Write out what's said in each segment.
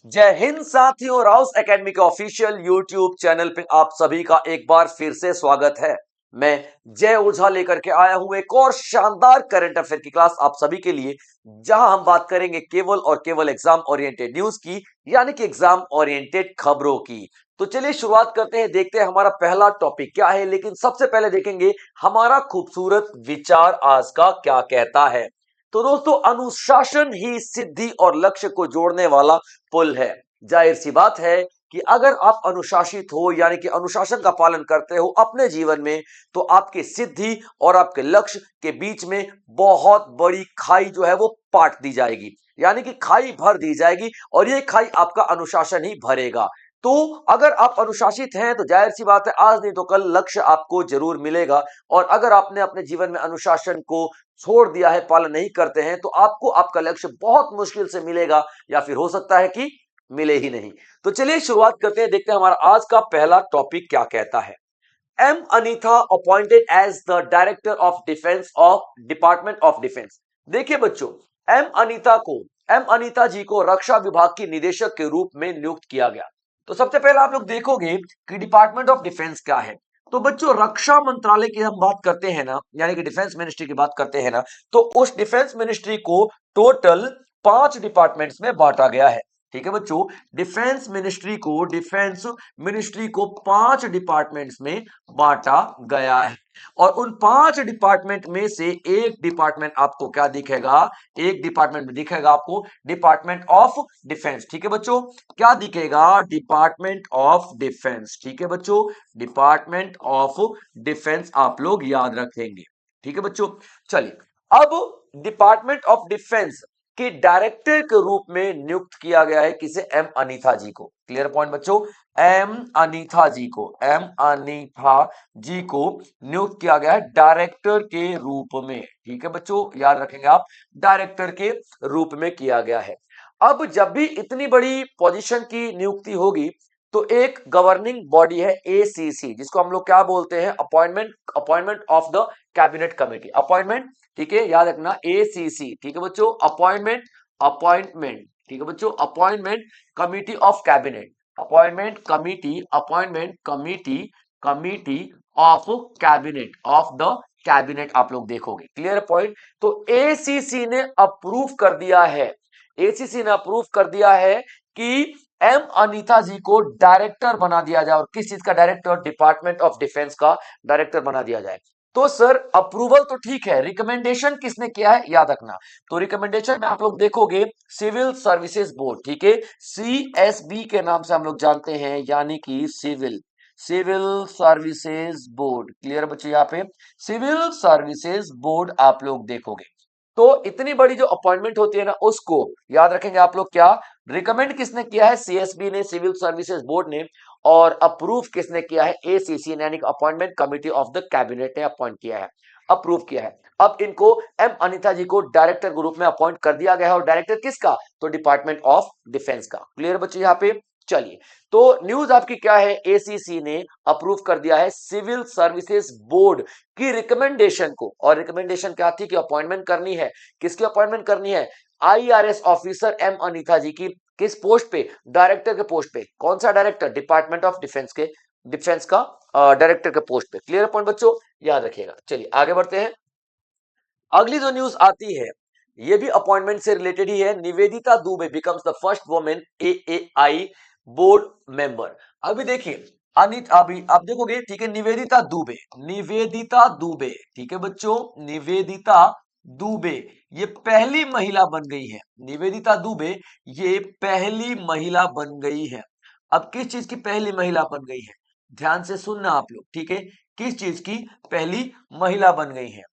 जय हिंद साथियों, Rouse academy के ऑफिशियल यूट्यूब चैनल पे आप सभी का एक बार फिर से स्वागत है। मैं जय ओझा लेकर के आया हूं एक और शानदार करंट अफेयर की क्लास आप सभी के लिए, जहां हम बात करेंगे केवल और केवल एग्जाम ओरिएंटेड न्यूज की, यानी कि एग्जाम ओरिएंटेड खबरों की। तो चलिए शुरुआत करते हैं, देखते हैं हमारा पहला टॉपिक क्या है। लेकिन सबसे पहले देखेंगे हमारा खूबसूरत विचार आज का क्या कहता है। तो दोस्तों, अनुशासन ही सिद्धि और लक्ष्य को जोड़ने वाला पुल है। जाहिर सी बात है कि अगर आप अनुशासित हो, यानी कि अनुशासन का पालन करते हो अपने जीवन में, तो आपकी सिद्धि और आपके लक्ष्य के बीच में बहुत बड़ी खाई जो है वो पाट दी जाएगी, यानी कि खाई भर दी जाएगी और ये खाई आपका अनुशासन ही भरेगा। तो अगर आप अनुशासित हैं तो जाहिर सी बात है आज नहीं तो कल लक्ष्य आपको जरूर मिलेगा। और अगर आपने अपने जीवन में अनुशासन को छोड़ दिया है, पालन नहीं करते हैं, तो आपको आपका लक्ष्य बहुत मुश्किल से मिलेगा, या फिर हो सकता है कि मिले ही नहीं। तो चलिए शुरुआत करते हैं, देखते हैं हमारा आज का पहला टॉपिक क्या कहता है। M Anitha appointed as the director of defence of department of defence. देखिए बच्चों, एम अनीता को एम अनीता जी को रक्षा विभाग की निदेशक के रूप में नियुक्त किया गया। तो सबसे पहले आप लोग देखोगे कि डिपार्टमेंट ऑफ डिफेंस क्या है। तो बच्चों, रक्षा मंत्रालय की हम बात करते हैं ना, यानी कि डिफेंस मिनिस्ट्री की बात करते हैं ना, तो उस डिफेंस मिनिस्ट्री को टोटल 5 डिपार्टमेंट्स में बांटा गया है। ठीक है बच्चों, डिफेंस मिनिस्ट्री को 5 डिपार्टमेंट्स में बांटा गया है। और उन 5 डिपार्टमेंट में से एक डिपार्टमेंट आपको क्या दिखेगा, एक डिपार्टमेंट में दिखेगा आपको डिपार्टमेंट ऑफ डिफेंस। ठीक है बच्चों, क्या दिखेगा, डिपार्टमेंट ऑफ डिफेंस। ठीक है बच्चों, डिपार्टमेंट ऑफ डिफेंस आप लोग याद रखेंगे। ठीक है बच्चों, चलिए अब डिपार्टमेंट ऑफ डिफेंस के डायरेक्टर के रूप में नियुक्त किया गया है किसे, एम अनीथा जी को। क्लियर पॉइंट बच्चों, एम अनीथा जी को, एम अनीथा जी को नियुक्त किया गया है डायरेक्टर के रूप में। ठीक है बच्चों, याद रखेंगे आप, डायरेक्टर के रूप में किया गया है। अब जब भी इतनी बड़ी पोजीशन की नियुक्ति होगी तो एक गवर्निंग बॉडी है एसीसी, जिसको हम लोग क्या बोलते हैं, appointment of the cabinet committee, appointment. ठीक है, याद रखना एसीसी। ठीक है बच्चों, अपॉइंटमेंट अपॉइंटमेंट ठीक है बच्चों, appointment committee of cabinet, appointment committee committee of cabinet, of the cabinet आप लोग देखोगे। Clear point. तो एसीसी ने अप्रूव कर दिया है, एसीसी ने अप्रूव कर दिया है कि एम अनीता जी को डायरेक्टर बना दिया जाए। और किस चीज का डायरेक्टर, डिपार्टमेंट ऑफ डिफेंस का डायरेक्टर बना दिया जाए। तो सर अप्रूवल तो ठीक है, रिकमेंडेशन किसने किया है याद रखना। तो रिकमेंडेशन में आप लोग देखोगे सिविल सर्विसेज बोर्ड, ठीक है, सीएसबी के नाम से हम लोग जानते हैं, यानी कि civil civil services board. Clear बच्चों, यहाँ पे सिविल सर्विसेज बोर्ड आप लोग देखोगे। तो इतनी बड़ी जो अपॉइंटमेंट होती है ना, उसको याद रखेंगे आप लोग, क्या रिकमेंड किसने किया है, सीएसबी ने, सिविल सर्विसेज बोर्ड ने। और अप्रूव किसने किया है, एसीसी ने, यानी कि appointment committee of the cabinet ने अपॉइंट किया है, अप्रूव किया है। अब इनको, एम अनीता जी को डायरेक्टर के रूप में अपॉइंट कर दिया गया है। और डायरेक्टर किसका, तो डिपार्टमेंट ऑफ डिफेंस का। क्लियर बच्चों यहाँ पे। चलिए, तो न्यूज आपकी क्या है, एसीसी ने अप्रूव कर दिया है सिविल सर्विसेज बोर्ड की रिकमेंडेशन को। और रिकमेंडेशन क्या थी कि अपॉइंटमेंट करनी है, किसकी अपॉइंटमेंट करनी है, आईआरएस ऑफिसर एम अनीता जी की, किस पोस्ट पे, डायरेक्टर के पोस्ट पे। कौन सा डायरेक्टर, डिपार्टमेंट ऑफ डिफेंस के, डिफेंस का डायरेक्टर के पोस्ट पे। क्लियर पॉइंट बच्चों, याद रखिएगा। चलिए आगे बढ़ते हैं। अगली जो न्यूज आती है ये भी अपॉइंटमेंट से रिलेटेड ही है। Nivedita Dubey becomes the first women AAI board member. अभी देखिए, अनित अभी आप देखोगे, ठीक है, निवेदिता दुबे, निवेदिता दुबे, ठीक है बच्चों, निवेदिता दुबे ये पहली महिला बन गई है। निवेदिता दुबे ये पहली महिला बन गई है। अब किस चीज की पहली महिला बन गई है, ध्यान से सुनना आप लोग, ठीक है, किस चीज की पहली महिला बन गई है।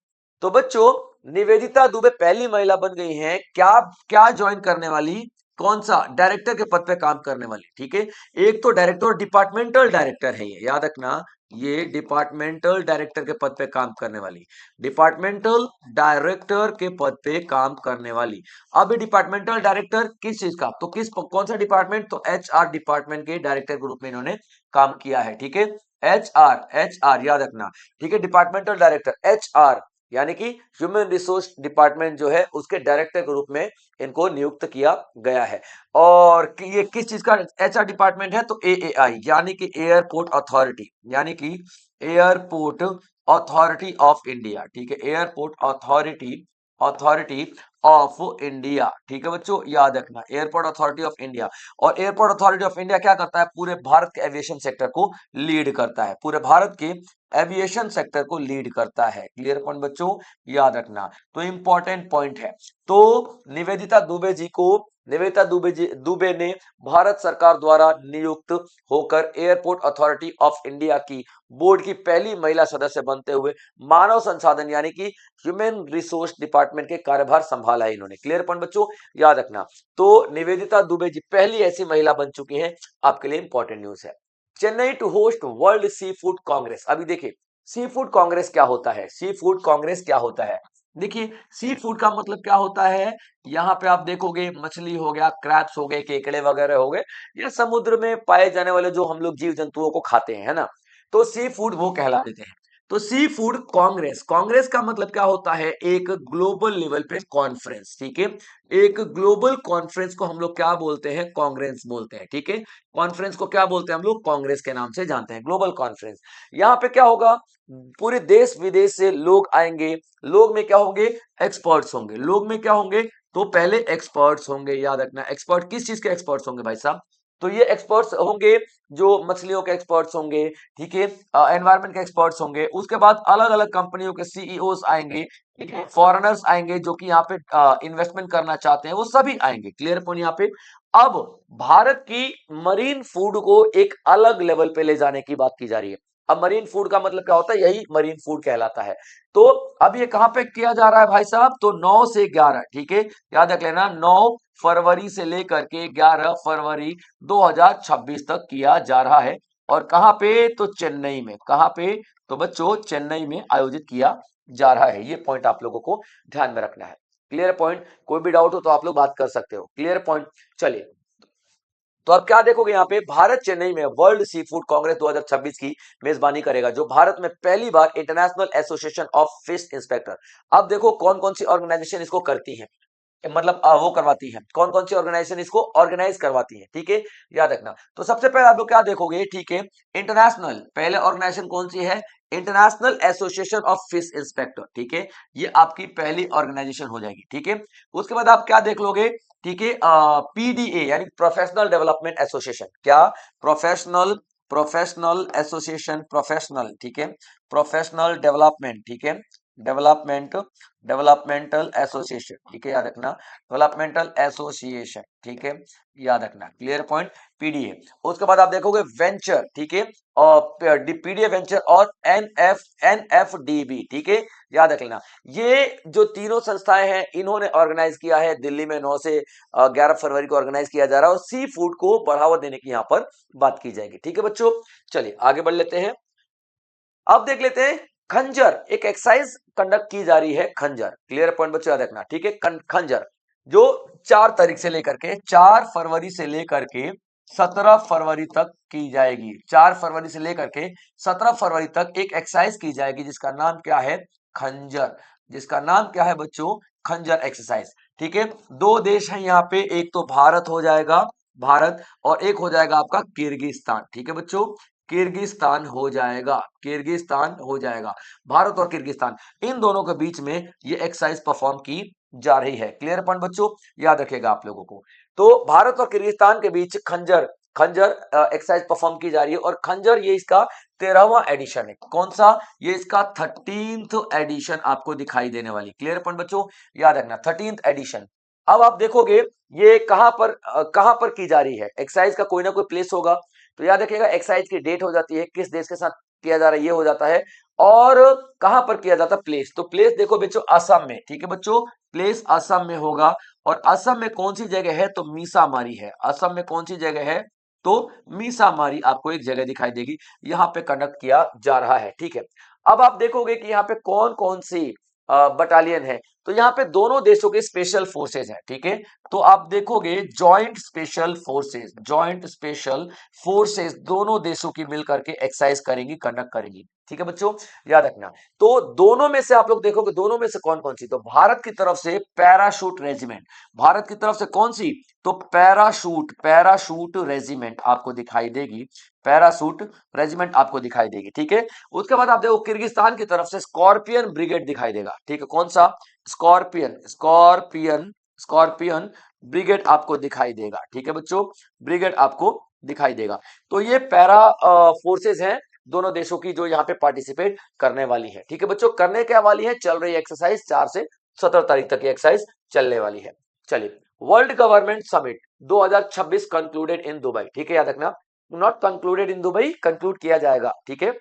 तो बच्चों, निवेदिता दुबे पहली महिला बन गई हैं, क्या क्या ज्वाइन करने वाली, कौन सा, डायरेक्टर के पद पे काम करने वाली। ठीक है, एक तो डायरेक्टर, डिपार्टमेंटल डायरेक्टर है ये, याद रखना, ये डिपार्टमेंटल डायरेक्टर के पद पे काम करने वाली, डिपार्टमेंटल डायरेक्टर के पद पे काम करने वाली। अब ये डिपार्टमेंटल डायरेक्टर किस चीज का, तो कौन सा डिपार्टमेंट, तो एचआर डिपार्टमेंट के डायरेक्टर के रूप में इन्होंने काम किया है। ठीक है, एचआर याद रखना, ठीक है, डिपार्टमेंटल डायरेक्टर एचआर यानी कि ह्यूमन रिसोर्स डिपार्टमेंट जो है उसके डायरेक्टर के रूप में इनको नियुक्त किया गया है। और ये किस चीज का एचआर डिपार्टमेंट है, तो एएआई यानी कि एयरपोर्ट अथॉरिटी, यानी कि एयरपोर्ट अथॉरिटी ऑफ इंडिया, ठीक है, airport authority authority of India, ठीक है बच्चों, याद रखना एयरपोर्ट अथॉरिटी ऑफ इंडिया। और एयरपोर्ट अथॉरिटी ऑफ इंडिया क्या करता है, पूरे भारत के एविएशन सेक्टर को लीड करता है, पूरे भारत के एविएशन सेक्टर को लीड करता है। क्लियर पॉइंट बच्चों, याद रखना, तो इंपॉर्टेंट पॉइंट है। तो निवेदिता दुबे ने भारत सरकार द्वारा नियुक्त होकर एयरपोर्ट अथॉरिटी ऑफ इंडिया की बोर्ड की पहली महिला सदस्य बनते हुए मानव संसाधन यानी कि ह्यूमन रिसोर्स डिपार्टमेंट के कार्यभार संभाला है इन्होंने। क्लियर पॉइंट बच्चों, याद रखना, तो निवेदिता दुबे जी पहली ऐसी महिला बन चुकी हैं। आपके लिए इंपॉर्टेंट न्यूज है। Chennai to host world seafood congress. अभी देखिए सी फूड कांग्रेस क्या होता है, सी फूड कांग्रेस क्या होता है। देखिए सी फूड का मतलब क्या होता है, यहाँ पे आप देखोगे मछली हो गया, क्रैब्स हो गए, केकड़े वगैरह हो गए, या समुद्र में पाए जाने वाले जो हम लोग जीव जंतुओं को खाते हैं, है ना, तो सी फूड वो कहला देते हैं। तो सी फूड कांग्रेस, कांग्रेस का मतलब क्या होता है, एक ग्लोबल लेवल पे कॉन्फ्रेंस, ठीक है, एक ग्लोबल कॉन्फ्रेंस को हम लोग क्या बोलते हैं, कांग्रेस बोलते हैं, ठीक है, कॉन्फ्रेंस को क्या बोलते हैं हम लोग, कांग्रेस के नाम से जानते हैं, ग्लोबल कॉन्फ्रेंस। यहाँ पे क्या होगा, पूरे देश विदेश से लोग आएंगे, लोग में क्या होंगे, एक्सपर्ट्स होंगे, लोग में क्या होंगे, तो पहले एक्सपर्ट्स होंगे, याद रखना, एक्सपर्ट किस चीज के एक्सपर्ट्स होंगे भाई साहब, तो ये एक्सपर्ट्स होंगे जो मछलियों के एक्सपर्ट्स होंगे, ठीक है, एनवायरमेंट के एक्सपर्ट्स होंगे, उसके बाद अलग अलग कंपनियों के सीईओज आएंगे, ठीक है, फॉरेनर्स आएंगे जो कि यहाँ पे इन्वेस्टमेंट करना चाहते हैं, वो सभी आएंगे। क्लियर पॉइंट यहाँ पे। अब भारत की मरीन फूड को एक अलग लेवल पे ले जाने की बात की जा रही है। अब मरीन फूड का मतलब क्या होता है, यही मरीन फूड कहलाता है। तो अब ये कहां पे किया जा रहा है भाई साहब, तो 9 से 11, ठीक है, याद रख लेना, 9 फरवरी से लेकर के 11 फरवरी 2026 तक किया जा रहा है। और कहां पे, तो चेन्नई में, कहां पे, तो बच्चों चेन्नई में आयोजित किया जा रहा है। ये पॉइंट आप लोगों को ध्यान में रखना है। क्लियर पॉइंट, कोई भी डाउट हो तो आप लोग बात कर सकते हो। क्लियर पॉइंट, चलिए, तो अब क्या देखोगे यहाँ पे, भारत चेन्नई में वर्ल्ड सी फूड कांग्रेस 2026 की मेजबानी करेगा, जो भारत में पहली बार International Association of Fish Inspector. अब देखो कौन कौन सी ऑर्गेनाइजेशन इसको करती है, मतलब वो करवाती है, कौन कौन सी ऑर्गेनाइजेशन इसको ऑर्गेनाइज करवाती है, ठीक है, याद रखना। तो सबसे पहले आप लोग क्या देखोगे, ठीक है, इंटरनेशनल, पहले ऑर्गेनाइजेशन कौन सी है, international Association of Fish inspector, ठीक है, ये आपकी पहली ऑर्गेनाइजेशन हो जाएगी, ठीक है। उसके बाद आप क्या देख लोगे, ठीक है, पीडीए यानी प्रोफेशनल डेवलपमेंट एसोसिएशन, क्या, प्रोफेशनल प्रोफेशनल एसोसिएशन, प्रोफेशनल, ठीक है, प्रोफेशनल डेवलपमेंट, ठीक है, डेवलपमेंट, डेवलपमेंटल एसोसिएशन, ठीक है, याद रखना, डेवलपमेंटल एसोसिएशन, ठीक है, याद रखना। Clear point, PDA. उसके बाद आप देखोगे वेंचर, ठीक है, और पीडीए वेंचर और एनएफडीबी, ठीक है, याद रख लेना। ये जो तीनों संस्थाएं हैं इन्होंने ऑर्गेनाइज किया है, दिल्ली में 9 से 11 फरवरी को ऑर्गेनाइज किया जा रहा है, और सी फूड को बढ़ावा देने की यहाँ पर बात की जाएगी, ठीक है बच्चों। चलिए आगे बढ़ लेते हैं। अब देख लेते हैं खंजर, एक एक्सरसाइज कंडक्ट की जा रही है, खंजर। क्लियर पॉइंट बच्चों याद रखना, ठीक है, खंजर जो 4 तारीख से लेकर के 4 फरवरी से लेकर के 17 फरवरी तक की जाएगी। 4 फरवरी से लेकर के 17 फरवरी तक एक एक्सरसाइज की जाएगी जिसका नाम क्या है, खंजर, जिसका नाम क्या है बच्चों, खंजर एक्सरसाइज, ठीक है। 2 देश हैं यहाँ पे, एक तो भारत हो जाएगा, भारत, और एक हो जाएगा आपका किर्गिस्तान, ठीक है बच्चों, किर्गिस्तान हो जाएगा, किर्गिस्तान हो जाएगा, भारत और किर्गिस्तान, इन दोनों के बीच में ये एक्सरसाइज परफॉर्म की जा रही है। क्लियर पॉइंट बच्चों, याद रखिएगा आप लोगों को। तो भारत और किर्गिस्तान के बीच खंजर खंजर एक्सरसाइज परफॉर्म की जा रही है, और खंजर ये इसका 13वां एडिशन है। कौन सा, ये इसका 13th एडिशन आपको दिखाई देने वाली। क्लियर पॉइंट बच्चों, याद रखना 13th एडिशन। अब आप देखोगे ये कहां पर की जा रही है एक्सरसाइज, का कोई ना कोई प्लेस होगा, तो याद रखिएगा एक्सरसाइज की डेट हो जाती है, किस देश के साथ किया जा रहा है ये हो जाता है, और कहां पर किया जाता है प्लेस, तो प्लेस देखो बच्चों असम में, ठीक है बच्चों, प्लेस असम में होगा। और असम में कौन सी जगह है, तो मीसामारी है, असम में कौन सी जगह है, तो मीसामारी आपको एक जगह दिखाई देगी, यहां पे कंडक्ट किया जा रहा है, ठीक है। अब आप देखोगे कि यहाँ पे कौन कौन सी बटालियन है, तो यहाँ पे दोनों देशों के स्पेशल फोर्सेज हैं, ठीक है। तो आप देखोगे joint special forces, joint special forces दोनों देशों की मिलकर के एक्सरसाइज करेंगी, कंडक्ट करेंगी। ठीक है बच्चों, याद रखना। तो दोनों में से आप लोग देखोगे, दोनों में से कौन कौन सी, तो भारत की तरफ से पैराशूट रेजिमेंट, भारत की तरफ से कौन सी, तो पैराशूट, पैराशूट रेजिमेंट आपको दिखाई देगी, पैराशूट रेजिमेंट आपको दिखाई देगी, ठीक है। उसके बाद आप देखो किर्गिस्तान की तरफ से स्कॉर्पियन ब्रिगेड दिखाई देगा, ठीक है, कौन सा, स्कॉर्पियन, स्कॉर्पियन, स्कॉर्पियन ब्रिगेड आपको दिखाई देगा, ठीक है बच्चों, ब्रिगेड आपको दिखाई देगा। तो ये पैरा फोर्सेस हैं दोनों देशों की जो यहाँ पे पार्टिसिपेट करने वाली है, ठीक है बच्चों। करने क्या वाली है, चल रही एक्सरसाइज 4 से 17 तारीख तक की एक्सरसाइज चलने वाली है। चलिए, world government summit 2026 concluded in Dubai, ठीक है, याद रखना, not concluded in Dubai, conclude किया जाएगा, ठीक है।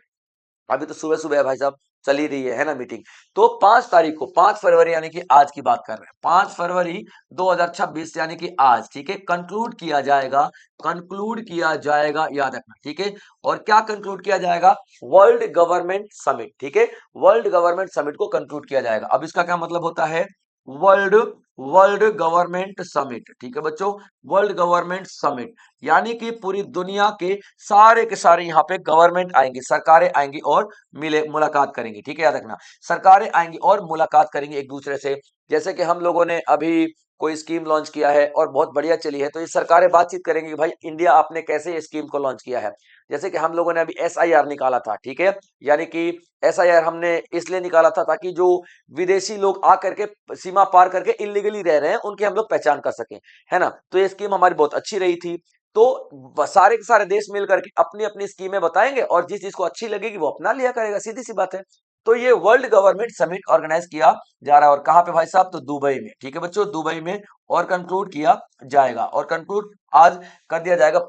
अभी तो सुबह सुबह है भाई साहब, चल ही रही है ना मीटिंग। तो 5 तारीख को, 5 फरवरी यानी कि आज की बात कर रहे हैं, 5 फरवरी 2026 यानी कि आज, ठीक है, कंक्लूड किया जाएगा, कंक्लूड किया जाएगा, याद रखना, ठीक है। और क्या कंक्लूड किया जाएगा, वर्ल्ड गवर्नमेंट समिट, ठीक है, वर्ल्ड गवर्नमेंट समिट को कंक्लूड किया जाएगा। अब इसका क्या मतलब होता है, वर्ल्ड, वर्ल्ड गवर्नमेंट समिट, ठीक है बच्चों, वर्ल्ड गवर्नमेंट समिट यानी कि पूरी दुनिया के सारे यहाँ पे गवर्नमेंट आएंगे, सरकारें आएंगी और मिले मुलाकात करेंगी, ठीक है, याद रखना, सरकारें आएंगी और मुलाकात करेंगी एक दूसरे से। जैसे कि हम लोगों ने अभी कोई स्कीम लॉन्च किया है और बहुत बढ़िया चली है, तो ये सरकारें बातचीत करेंगी कि भाई इंडिया आपने कैसे ये स्कीम को लॉन्च किया है। जैसे कि हम लोगों ने अभी SIR निकाला था, ठीक है, यानी कि SIR हमने इसलिए निकाला था ताकि जो विदेशी लोग आकर के सीमा पार करके इलीगली रह रहे हैं उनकी हम लोग पहचान कर सकें, है ना। तो ये स्कीम हमारी बहुत अच्छी रही थी। तो सारे के सारे देश मिल करके अपनी अपनी स्कीमें बताएंगे और जिस चीज को अच्छी लगेगी वो अपना लिया करेगा, सीधी सी बात है। तो ये वर्ल्ड गवर्नमेंट समिट ऑर्गेनाइज किया जा रहा है, और कहां पे भाई साहब, तो दुबई में, ठीक है बच्चों, दुबई में, और कंक्लूड किया जाएगा, और कंक्लूड आज कर दिया जाएगा,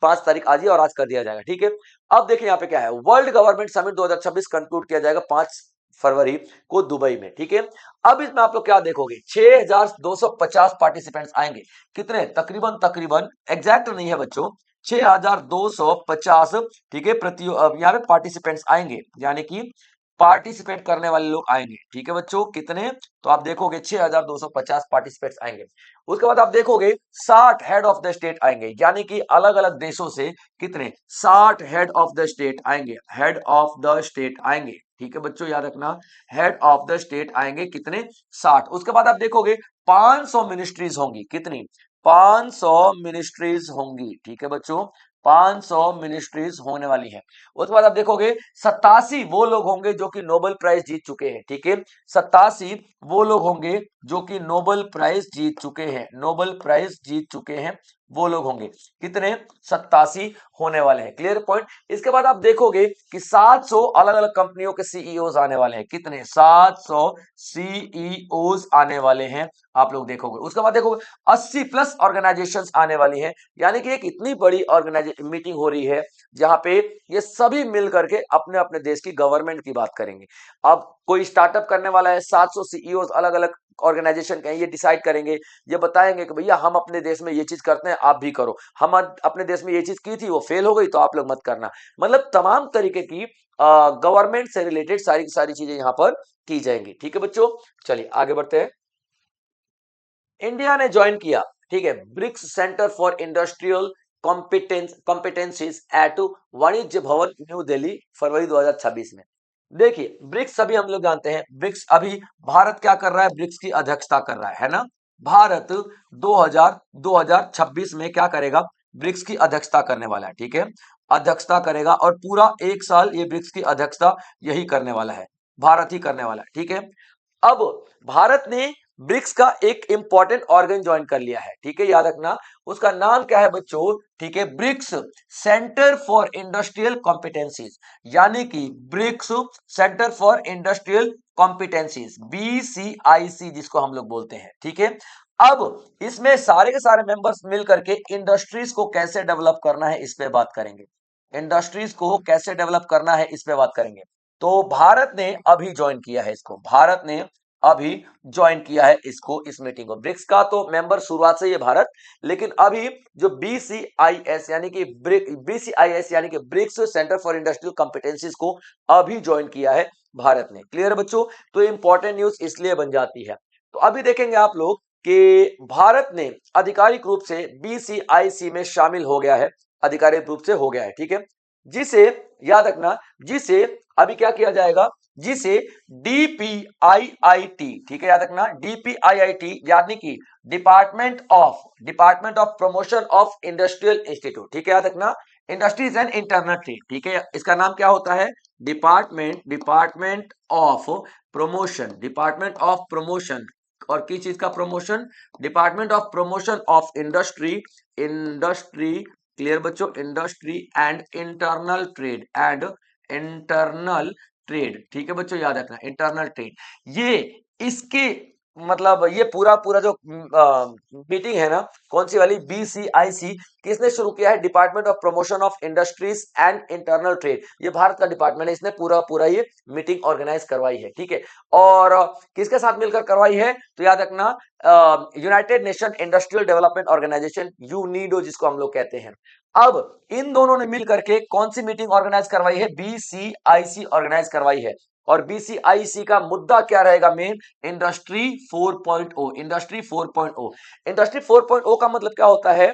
5 तारीख आज ही, और आज कर दिया जाएगा, ठीक है। अब देखिए यहाँ पे क्या है, वर्ल्ड गवर्नमेंट समिट 2026 कंक्लूड किया जाएगा 5 फरवरी को दुबई में, ठीक है। अब इसमें आप लोग क्या देखोगे, 6250 पार्टिसिपेंट्स आएंगे, कितने, तकरीबन, तकरीबन एग्जैक्ट नहीं है बच्चों, 6250, ठीक है, यहाँ पे पार्टिसिपेंट्स आएंगे, यानी कि पार्टिसिपेट करने वाले लोग आएंगे, ठीक है बच्चों, कितने, तो आप देखोगे 6250 पार्टिसिपेंट्स आएंगे। उसके बाद आप देखोगे 60 हेड ऑफ द स्टेट आएंगे, यानी कि अलग अलग देशों से कितने, 60 हेड ऑफ द स्टेट आएंगे, हेड ऑफ द स्टेट आएंगे, ठीक है बच्चों, याद रखना, हेड ऑफ द स्टेट आएंगे कितने, 60। उसके बाद आप देखोगे 500 मिनिस्ट्रीज होंगी, कितनी, 500 मिनिस्ट्रीज होंगी, ठीक है बच्चों, 500 मिनिस्ट्रीज होने वाली है। उसके बाद आप देखोगे 87 वो लोग होंगे जो कि नोबेल प्राइज जीत चुके हैं, ठीक है, 87 वो लोग होंगे जो कि नोबेल प्राइज जीत चुके हैं, नोबेल प्राइज जीत चुके हैं वो लोग होंगे, कितने, 87 होने वाले हैं, क्लियर पॉइंट। इसके बाद आप देखोगे कि 700 अलग अलग कंपनियों के सीईओज आने वाले हैं, कितने, 700 सीईओज आने वाले हैं, आप लोग देखोगे। उसके बाद देखोगे 80 प्लस ऑर्गेनाइजेशंस आने वाली हैं, यानी कि एक इतनी बड़ी ऑर्गेनाइजेशन मीटिंग हो रही है जहां पे ये सभी मिल करके अपने अपने देश की गवर्नमेंट की बात करेंगे। अब कोई स्टार्टअप करने वाला है, 700 सीईओज अलग अलग ऑर्गेनाइजेशन के हैं, ये डिसाइड करेंगे, ये बताएंगे कि भैया हम अपने देश में ये चीज करते हैं, आप भी करो, हम अपने देश में ये चीज की थी वो फेल हो गई तो आप लोग मत करना। मतलब तमाम तरीके की गवर्नमेंट से रिलेटेड सारी की सारी चीजें यहां पर की जाएंगी, ठीक है बच्चों। चलिए आगे बढ़ते हैं। इंडिया ने ज्वाइन किया, ठीक है, BRICS centre for industrial competencies at Vanijya Bhawan new Delhi फरवरी 2026 में। देखिए ब्रिक्स अभी हम लोग जानते हैं, ब्रिक्स अभी भारत क्या कर रहा है, ब्रिक्स की अध्यक्षता कर रहा है ना। भारत 2026 में क्या करेगा, ब्रिक्स की अध्यक्षता करने वाला है, ठीक है, अध्यक्षता करेगा, और पूरा 1 साल ये ब्रिक्स की अध्यक्षता यही करने वाला है, भारत ही करने वाला है, ठीक है। अब भारत ने ब्रिक्स का एक इंपॉर्टेंट ऑर्गन ज्वाइन कर लिया है, ठीक है, याद रखना, उसका नाम क्या है बच्चों, ठीक है, BRICS centre for industrial competencies, यानी कि BRICS centre for industrial competencies, BCIC जिसको हम लोग बोलते हैं, ठीक है। अब इसमें सारे के सारे मेंबर्स मिल करके इंडस्ट्रीज को कैसे डेवलप करना है इस पे बात करेंगे, इंडस्ट्रीज को कैसे डेवलप करना है इस पे बात करेंगे। तो भारत ने अभी ज्वाइन किया है इसको, भारत ने अभी ज्वाइन किया है इसको, इस मीटिंग को। ब्रिक्स का तो मेंबर शुरुआत से ही है भारत, लेकिन अभी जो BCIS यानी कि BCIS यानी कि BRICS centre for industrial competencies को अभी ज्वाइन किया है भारत ने, क्लियर है बच्चों। तो इंपॉर्टेंट न्यूज इसलिए बन जाती है। तो अभी देखेंगे आप लोग कि भारत ने आधिकारिक रूप से BCIC में शामिल हो गया है, आधिकारिक रूप से हो गया है, ठीक है। जिसे याद रखना, जिसे अभी क्या किया जाएगा, जिसे डीपीआईआईटी, ठीक है याद रखना, डीपीआईआईटी यानी कि department of promotion of industrial institute, ठीक है याद रखना, इंडस्ट्रीज एंड इंटरनल ट्रेड, ठीक है, इसका नाम क्या होता है, डिपार्टमेंट ऑफ प्रमोशन और किस चीज का promotion, department of promotion of industry, clear बच्चों, इंडस्ट्री एंड इंटरनल ट्रेड, ठीक है बच्चों याद रखना, इंटरनल ट्रेड, ये इसके मतलब ये पूरा पूरा जो मीटिंग है ना, कौन सी वाली, बीसीआईसी, किसने शुरू किया है, department of promotion of industries and Internal trade, ये भारत का डिपार्टमेंट है, इसने पूरा पूरा ये मीटिंग ऑर्गेनाइज करवाई है, ठीक है, और किसके साथ मिलकर करवाई है, तो याद रखना, United Nation Industrial Development Organization, UNIDO जिसको हम लोग कहते हैं। अब इन दोनों ने मिलकर के कौन सी मीटिंग ऑर्गेनाइज करवाई है, बीसीआईसी ऑर्गेनाइज करवाई है, और बीसीआईसी का मुद्दा क्या रहेगा मेन, इंडस्ट्री 4.0, इंडस्ट्री 4.0, इंडस्ट्री 4.0 का मतलब क्या होता है,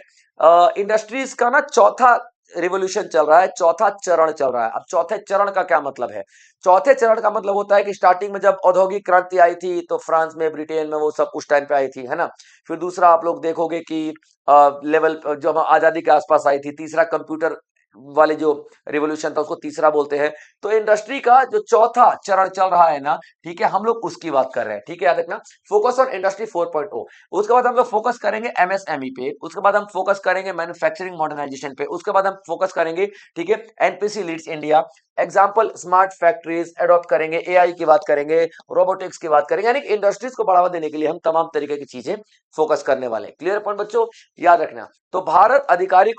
इंडस्ट्रीज का ना चौथा रिवोल्यूशन चल रहा है, चौथा चरण चल रहा है। अब चौथे चरण का क्या मतलब है, चौथे चरण का मतलब होता है कि स्टार्टिंग में जब औद्योगिक क्रांति आई थी तो फ्रांस में, ब्रिटेन में, वो सब उस टाइम पे आई थी, है ना, फिर दूसरा आप लोग देखोगे कि लेवल जो हम आजादी के आसपास आई थी, तीसरा कंप्यूटर वाले जो रिवोल्यूशन था उसको तीसरा बोलते हैं। तो इंडस्ट्री का जो चौथा चरण चल रहा है ना, ठीक है, हम लोग उसकी बात कर रहे हैं, ठीक है याद रखना, फोकस ऑन इंडस्ट्री 4.0। उसके बाद हम लोग फोकस करेंगे एमएसएमई पे, उसके बाद हम फोकस करेंगे मैन्युफैक्चरिंग मॉडर्नाइजेशन पे, उसके बाद हम फोकस करेंगे, ठीक है, NPC leads India, example smart factories adopt करेंगे, एआई की बात करेंगे, रोबोटिक्स की बात करेंगे, यानी इंडस्ट्रीज को बढ़ावा देने के लिए हम तमाम तरीके की चीजें फोकस करने वाले। क्लियर पॉइंट बच्चों, याद रखना। तो भारत आधिकारिक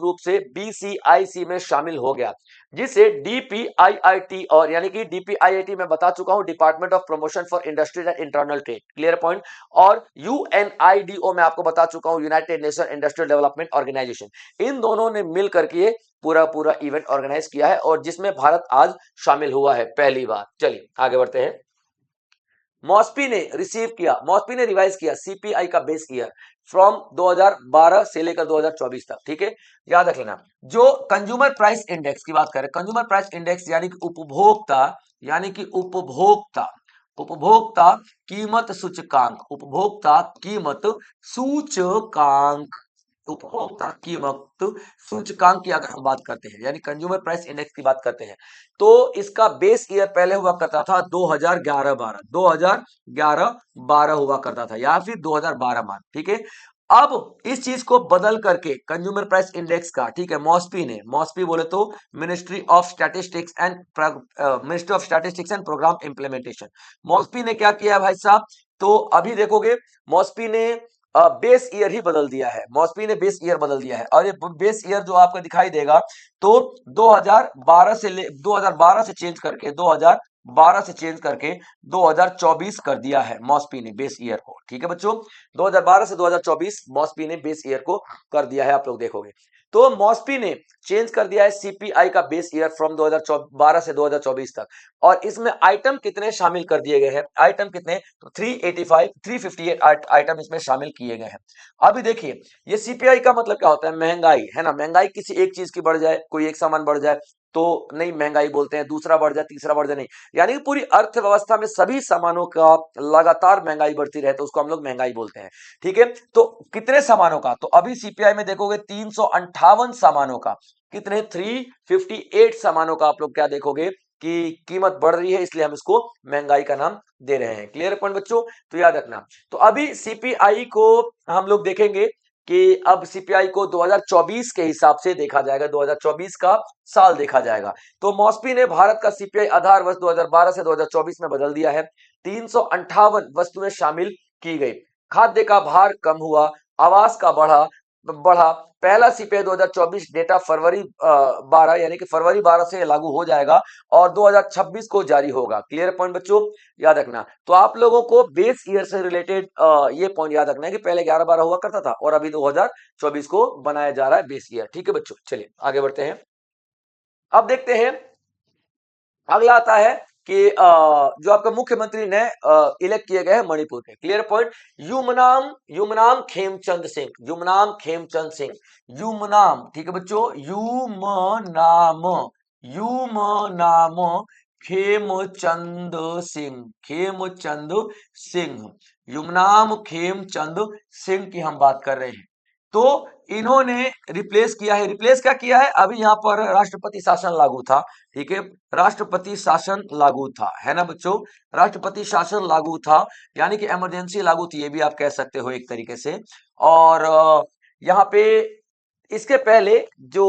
रूप से बीसीआईसी में शामिल हो गया, जिसे डीपीआईआईटी, और यानी कि डीपीआईआईटी में बता चुका हूं, Department of Promotion for Industries and Internal Trade, clear point, और यूएनआईडीओ में आपको बता चुका हूं, United Nation Industrial Development Organization, इन दोनों ने मिलकर के पूरा पूरा इवेंट ऑर्गेनाइज किया है, और जिसमें भारत आज शामिल हुआ है पहली बार। चलिए आगे बढ़ते हैं। मॉस्पी ने रिवाइज किया सीपीआई का बेस ईयर फ्रॉम 2012 से लेकर 2024 तक, ठीक है, याद रख लेना। जो कंज्यूमर प्राइस इंडेक्स की बात करें, कंज्यूमर प्राइस इंडेक्स यानी कि उपभोक्ता उपभोक्ता कीमत सूचकांक, उपभोक्ता कीमत सूचकांक की अगर हम बात करते हैं, यानी कंज्यूमर प्राइस इंडेक्स की बात करते हैं, तो इसका बेस ईयर पहले हुआ करता था 2011-12 हुआ करता था, या फिर 2012 मान, ठीक है। अब इस चीज को बदल करके कंज्यूमर प्राइस इंडेक्स का, ठीक है, मॉस्पी बोले तो Ministry of Statistics and Programme Implementation, MoSPI ने क्या किया है भाई साहब, तो अभी देखोगे मॉस्पी ने बेस ईयर ही बदल दिया है, मॉस्पी ने बेस ईयर बदल दिया है, और ये बेस ईयर जो आपको दिखाई देगा, तो 2012 से चेंज करके 2024 कर दिया है मॉस्पी ने बेस ईयर को, ठीक है बच्चों, 2012 से 2024 मॉस्पी ने बेस ईयर को कर दिया है, आप लोग देखोगे। तो मॉस्पी ने चेंज कर दिया है सीपीआई का बेस ईयर फ्रॉम 2012 से 2024 तक, और इसमें आइटम कितने शामिल कर दिए गए हैं, आइटम कितने, तो 358 आइटम इसमें शामिल किए गए हैं। अभी देखिए, ये सीपीआई का मतलब क्या होता है, महंगाई, है ना, महंगाई किसी एक चीज की बढ़ जाए, कोई एक सामान बढ़ जाए तो नहीं महंगाई बोलते हैं, दूसरा बढ़ जाए, तीसरा बढ़ जाए नहीं, यानी कि पूरी अर्थव्यवस्था में सभी सामानों का लगातार महंगाई बढ़ती रहे तो उसको हम लोग महंगाई बोलते हैं, ठीक है। तो कितने सामानों का, तो अभी सीपीआई में देखोगे 358 सामानों का, कितने, 358 सामानों का आप लोग क्या देखोगे कि कीमत बढ़ रही है, इसलिए हम इसको महंगाई का नाम दे रहे हैं। क्लियर पॉइंट बच्चों, तो याद रखना। तो अभी सीपीआई को हम लोग देखेंगे कि अब सीपीआई को 2024 के हिसाब से देखा जाएगा, 2024 का साल देखा जाएगा। तो मॉस्पी ने भारत का सीपीआई आधार वर्ष 2012 से 2024 में बदल दिया है, 358 वस्तुएं शामिल की गई, खाद्य का भार कम हुआ, आवास का बढ़ा। पहला सीपीआई 2024 डेटा फरवरी 12 यानी कि फरवरी 12 से लागू हो जाएगा और 2026 को जारी होगा। क्लियर पॉइंट बच्चों, याद रखना। तो आप लोगों को बेस ईयर से रिलेटेड ये पॉइंट याद रखना है कि पहले 11-12 हुआ करता था और अभी 2024 को बनाया जा रहा है बेस ईयर। ठीक है बच्चों, चलिए आगे बढ़ते हैं। अब देखते हैं, अगला आता है कि जो आपका मुख्यमंत्री ने इलेक्ट किए गए हैं मणिपुर के। Clear point. युमनाम युमनाम खेमचंद सिंह, युमनाम खेमचंद सिंह, युमनाम, ठीक है बच्चों, युमनाम, युमनाम खेमचंद सिंह, खेमचंद सिंह, युमनाम खेमचंद सिंह की हम बात कर रहे हैं। तो इन्होंने रिप्लेस किया है। रिप्लेस क्या किया है? अभी यहाँ पर राष्ट्रपति शासन लागू था, ठीक है, राष्ट्रपति शासन लागू था, है ना बच्चों, राष्ट्रपति शासन लागू था, यानी कि इमरजेंसी लागू थी, ये भी आप कह सकते हो एक तरीके से। और यहाँ पे इसके पहले जो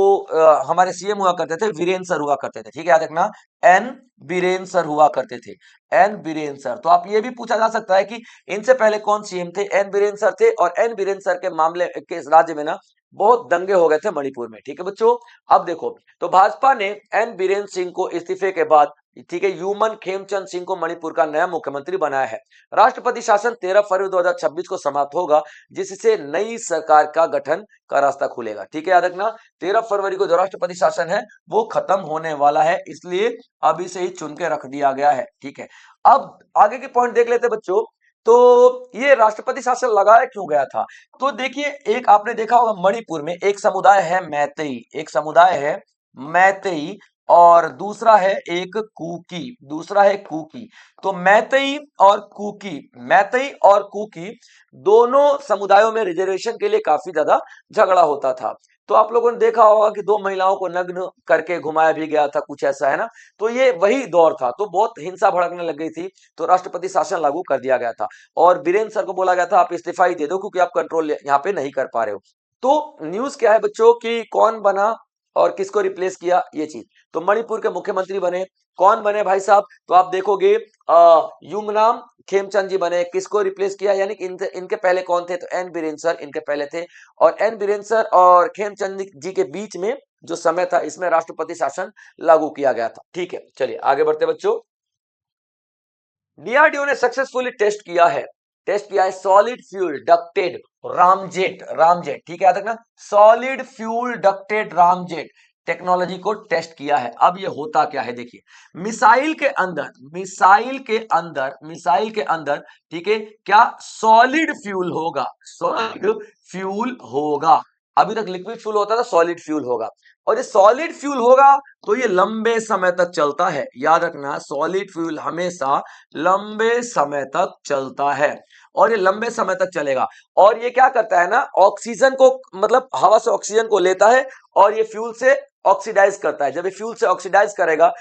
हमारे सीएम हुआ करते थे, वीरेंद्र सर हुआ करते थे, ठीक है, याद रखना, एन बीरेन सर हुआ करते थे, एन बीरेन सर। तो आप ये भी पूछा जा सकता है कि इनसे पहले कौन सीएम थे? एन बीरेन सर थे, और एन बीरेन सर के मामले के इस राज्य में ना बहुत दंगे हो गए थे मणिपुर में, ठीक है बच्चों। अब देखो, तो भाजपा ने एन बीरेन सिंह को इस्तीफे के बाद, ठीक है, यूमन खेमचंद सिंह को मणिपुर का नया मुख्यमंत्री बनाया है। राष्ट्रपति शासन 13 फरवरी 2026 को समाप्त होगा, जिससे नई सरकार का गठन का रास्ता खुलेगा, ठीक है, याद रखना, 13 फरवरी को जो राष्ट्रपति शासन है वो खत्म होने वाला है, इसलिए अभी से ही चुन के रख दिया गया है, ठीक है। अब आगे के पॉइंट देख लेते बच्चों। तो ये राष्ट्रपति शासन लगाया क्यों गया था? तो देखिए, एक आपने देखा होगा मणिपुर में एक समुदाय है मैतेई, एक समुदाय है मैतेई, और दूसरा है एक कुकी, दूसरा है कुकी। तो मैतेई और कुकी, मैतेई और कुकी दोनों समुदायों में रिजर्वेशन के लिए काफी ज्यादा झगड़ा होता था। तो आप लोगों ने देखा होगा कि दो महिलाओं को नग्न करके घुमाया भी गया था, कुछ ऐसा, है ना। तो ये वही दौर था, तो बहुत हिंसा भड़कने लग गई थी, तो राष्ट्रपति शासन लागू कर दिया गया था, और बीरेंद्र सर को बोला गया था आप इस्तीफा ही दे दो, क्योंकि आप कंट्रोल यहाँ पे नहीं कर पा रहे हो। तो न्यूज क्या है बच्चों कि कौन बना और किसको रिप्लेस किया, ये चीज। तो मणिपुर के मुख्यमंत्री बने, कौन बने भाई साहब? तो आप देखोगे युमनाम खेमचंद जी बने। किसको रिप्लेस किया? यानी कि इनके पहले कौन थे? तो एन बीरेन सर इनके पहले थे, और एन बीरेन सर और खेमचंद जी के बीच में जो समय था, इसमें राष्ट्रपति शासन लागू किया गया था, ठीक है। चलिए आगे बढ़ते बच्चों। डीआरडीओ ने सक्सेसफुली टेस्ट किया है solid fuel ducted ramjet, ramjet, ठीक है, याद रखना, solid fuel ducted ramjet technology को टेस्ट किया है। अब ये होता क्या है देखिए, मिसाइल के अंदर, मिसाइल के अंदर, ठीक है, क्या सॉलिड फ्यूल होगा, सॉलिड फ्यूल होगा। अभी तक लिक्विड फ्यूल होता था, सॉलिड फ्यूल होगा, और ये सॉलिड फ्यूल होगा तो ये लंबे समय तक चलता है, याद रखना, सॉलिड फ्यूल हमेशा लंबे समय तक चलता है, और ये लंबे समय तक चलेगा। और ये क्या करता है ना, ऑक्सीजन को, मतलब हवा से ऑक्सीजन को लेता है, और ये फ्यूल से ऑक्सीडाइज करता है। जब ये फ्यूल से ऑक्सीडाइज करेगा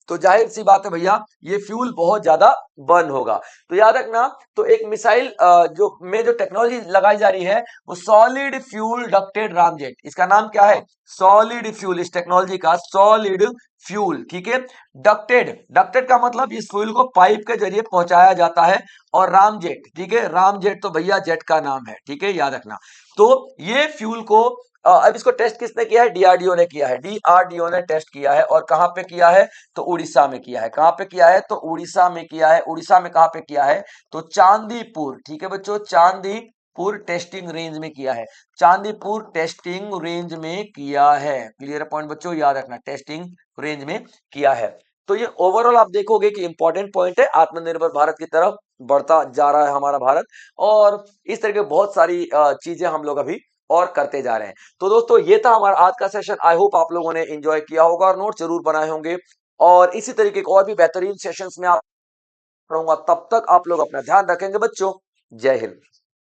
तो जाहिर सी बात है भैया, ये फ्यूल बहुत ज्यादा बर्न होगा। तो याद रखना, तो एक मिसाइल जो टेक्नोलॉजी लगाई जा रही है वो सॉलिड फ्यूल डक्टेड रामजेट, इसका नाम क्या है? सॉलिड फ्यूल, इस टेक्नोलॉजी का सॉलिड फ्यूल, ठीक है। डक्टेड, डक्टेड का मतलब इस फ्यूल को पाइप के जरिए पहुंचाया जाता है, और रामजेट, ठीक है, रामजेट तो भैया जेट का नाम है, ठीक है, याद रखना। तो ये फ्यूल को अब इसको टेस्ट किसने किया है? डीआरडीओ ने किया है, डीआरडीओ ने टेस्ट किया है, और कहां पे किया है? तो उड़ीसा में किया है। कहां पे किया है? तो उड़ीसा में किया है। उड़ीसा में कहां पे किया है? तो चांदीपुर, ठीक है बच्चों, चांदीपुर टेस्टिंग रेंज में किया है, चांदीपुर टेस्टिंग रेंज में किया है। क्लियर पॉइंट बच्चों, याद रखना, टेस्टिंग रेंज में किया है। तो ये ओवरऑल आप देखोगे कि इंपॉर्टेंट पॉइंट है, आत्मनिर्भर भारत की तरफ बढ़ता जा रहा है हमारा भारत, और इस तरह की बहुत सारी चीजें हम लोग अभी और करते जा रहे हैं। तो दोस्तों, ये था हमारा आज का सेशन। आई होप आप लोगों ने एंजॉय किया होगा और नोट जरूर बनाए होंगे, और इसी तरीके के और भी बेहतरीन सेशंस में आप पढ़ूंगा। तब तक आप लोग अपना ध्यान रखेंगे बच्चों। जय हिंद।